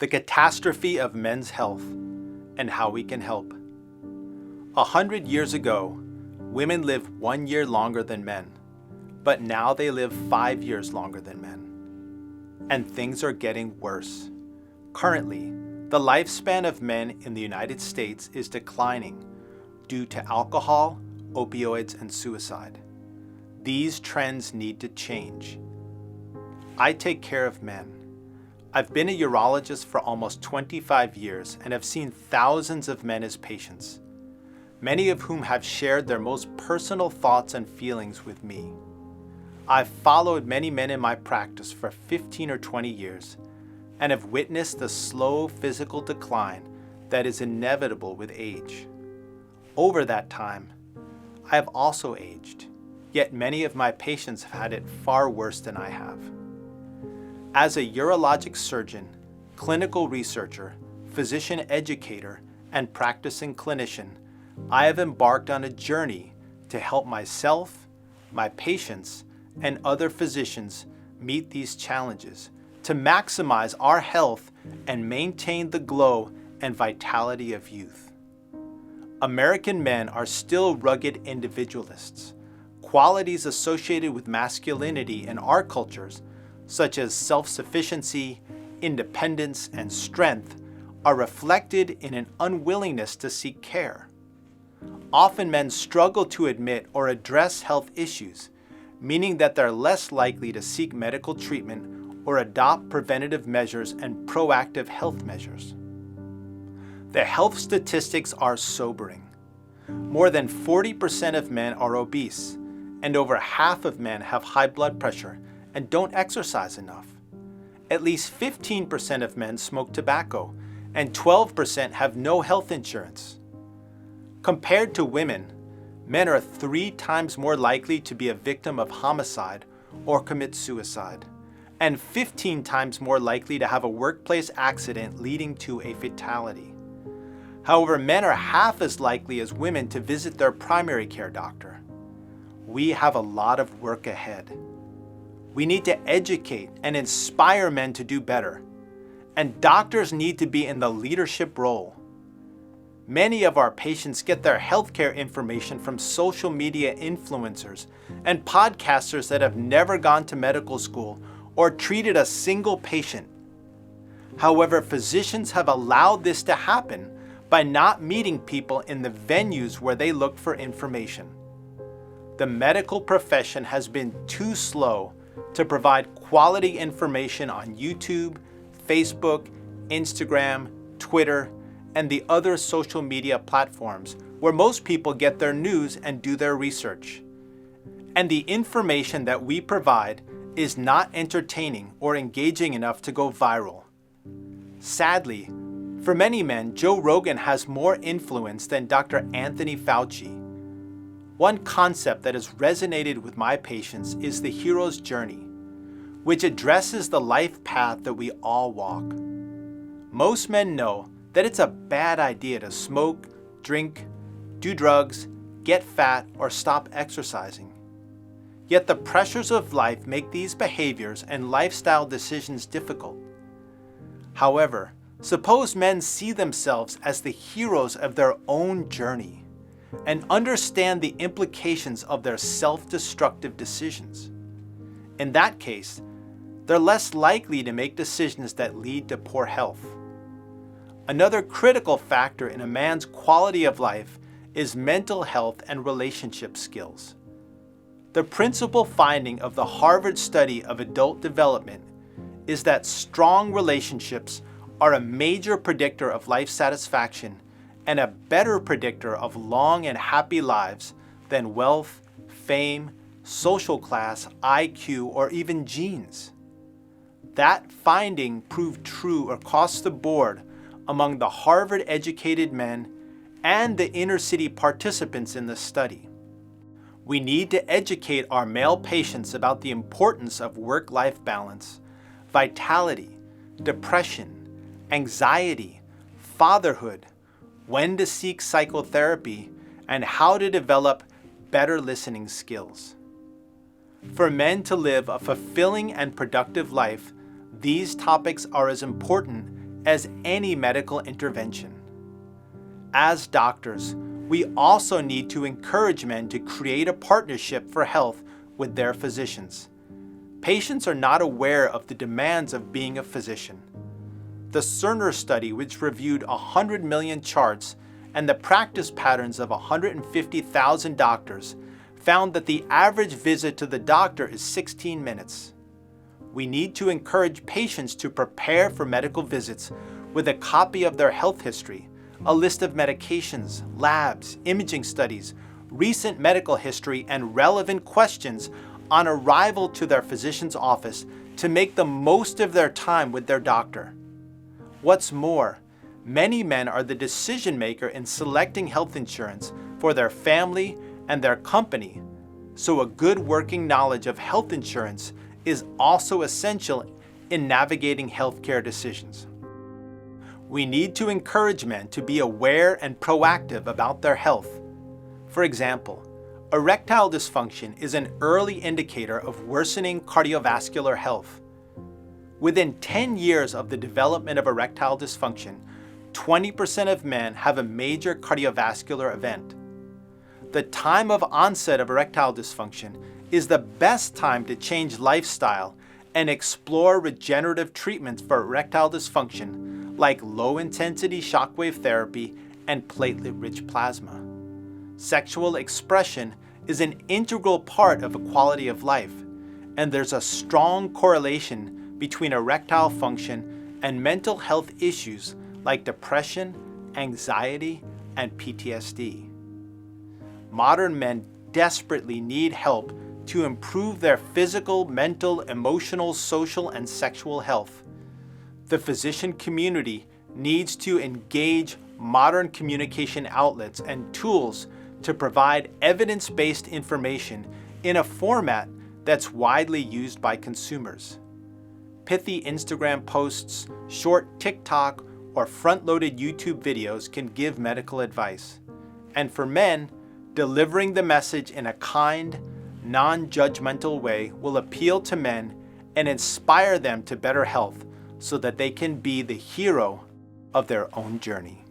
The Catastrophe of Men's Health and How We Can Help. 100 years ago, women lived 1 year longer than men, but now they live 5 years longer than men. And things are getting worse. Currently, the lifespan of men in the United States is declining due to alcohol, opioids, and suicide. These trends need to change. I take care of men. I've been a urologist for almost 25 years and have seen thousands of men as patients, many of whom have shared their most personal thoughts and feelings with me. I've followed many men in my practice for 15 or 20 years and have witnessed the slow physical decline that is inevitable with age. Over that time, I have also aged, yet many of my patients have had it far worse than I have. As a urologic surgeon, clinical researcher, physician educator, and practicing clinician, I have embarked on a journey to help myself, my patients, and other physicians meet these challenges to maximize our health and maintain the glow and vitality of youth. American men are still rugged individualists. Qualities associated with masculinity in our cultures, such as self-sufficiency, independence, and strength, are reflected in an unwillingness to seek care. Often men struggle to admit or address health issues, meaning that they're less likely to seek medical treatment or adopt preventative measures and proactive health measures. The health statistics are sobering. More than 40% of men are obese, and over half of men have high blood pressure and don't exercise enough. At least 15% of men smoke tobacco, and 12% have no health insurance. Compared to women, men are 3 times more likely to be a victim of homicide or commit suicide, and 15 times more likely to have a workplace accident leading to a fatality. However, men are half as likely as women to visit their primary care doctor. We have a lot of work ahead. We need to educate and inspire men to do better, and doctors need to be in the leadership role. Many of our patients get their healthcare information from social media influencers and podcasters that have never gone to medical school or treated a single patient. However, physicians have allowed this to happen by not meeting people in the venues where they look for information. The medical profession has been too slow to provide quality information on YouTube, Facebook, Instagram, Twitter, and the other social media platforms where most people get their news and do their research. And the information that we provide is not entertaining or engaging enough to go viral. Sadly, for many men, Joe Rogan has more influence than Dr. Anthony Fauci. One concept that has resonated with my patients is the hero's journey, which addresses the life path that we all walk. Most men know that it's a bad idea to smoke, drink, do drugs, get fat, or stop exercising. Yet the pressures of life make these behaviors and lifestyle decisions difficult. However, suppose men see themselves as the heroes of their own journey and understand the implications of their self-destructive decisions. In that case, they're less likely to make decisions that lead to poor health. Another critical factor in a man's quality of life is mental health and relationship skills. The principal finding of the Harvard study of adult development is that strong relationships are a major predictor of life satisfaction and a better predictor of long and happy lives than wealth, fame, social class, IQ, or even genes. That finding proved true across the board among the Harvard-educated men and the inner-city participants in the study. We need to educate our male patients about the importance of work-life balance, vitality, depression, anxiety, fatherhood, when to seek psychotherapy, and how to develop better listening skills. For men to live a fulfilling and productive life, these topics are as important as any medical intervention. As doctors, we also need to encourage men to create a partnership for health with their physicians. Patients are not aware of the demands of being a physician. The Cerner study, which reviewed 100 million charts and the practice patterns of 150,000 doctors, found that the average visit to the doctor is 16 minutes. We need to encourage patients to prepare for medical visits with a copy of their health history, a list of medications, labs, imaging studies, recent medical history, and relevant questions on arrival to their physician's office to make the most of their time with their doctor. What's more, many men are the decision maker in selecting health insurance for their family and their company, so a good working knowledge of health insurance is also essential in navigating healthcare decisions. We need to encourage men to be aware and proactive about their health. For example, erectile dysfunction is an early indicator of worsening cardiovascular health. Within 10 years of the development of erectile dysfunction, 20% of men have a major cardiovascular event. The time of onset of erectile dysfunction is the best time to change lifestyle and explore regenerative treatments for erectile dysfunction like low-intensity shockwave therapy and platelet-rich plasma. Sexual expression is an integral part of a quality of life, and there's a strong correlation between erectile function and mental health issues like depression, anxiety, and PTSD. Modern men desperately need help to improve their physical, mental, emotional, social, and sexual health. The physician community needs to engage modern communication outlets and tools to provide evidence-based information in a format that's widely used by consumers. Pithy Instagram posts, short TikTok, or front-loaded YouTube videos can give medical advice. And for men, delivering the message in a kind, non-judgmental way will appeal to men and inspire them to better health so that they can be the hero of their own journey.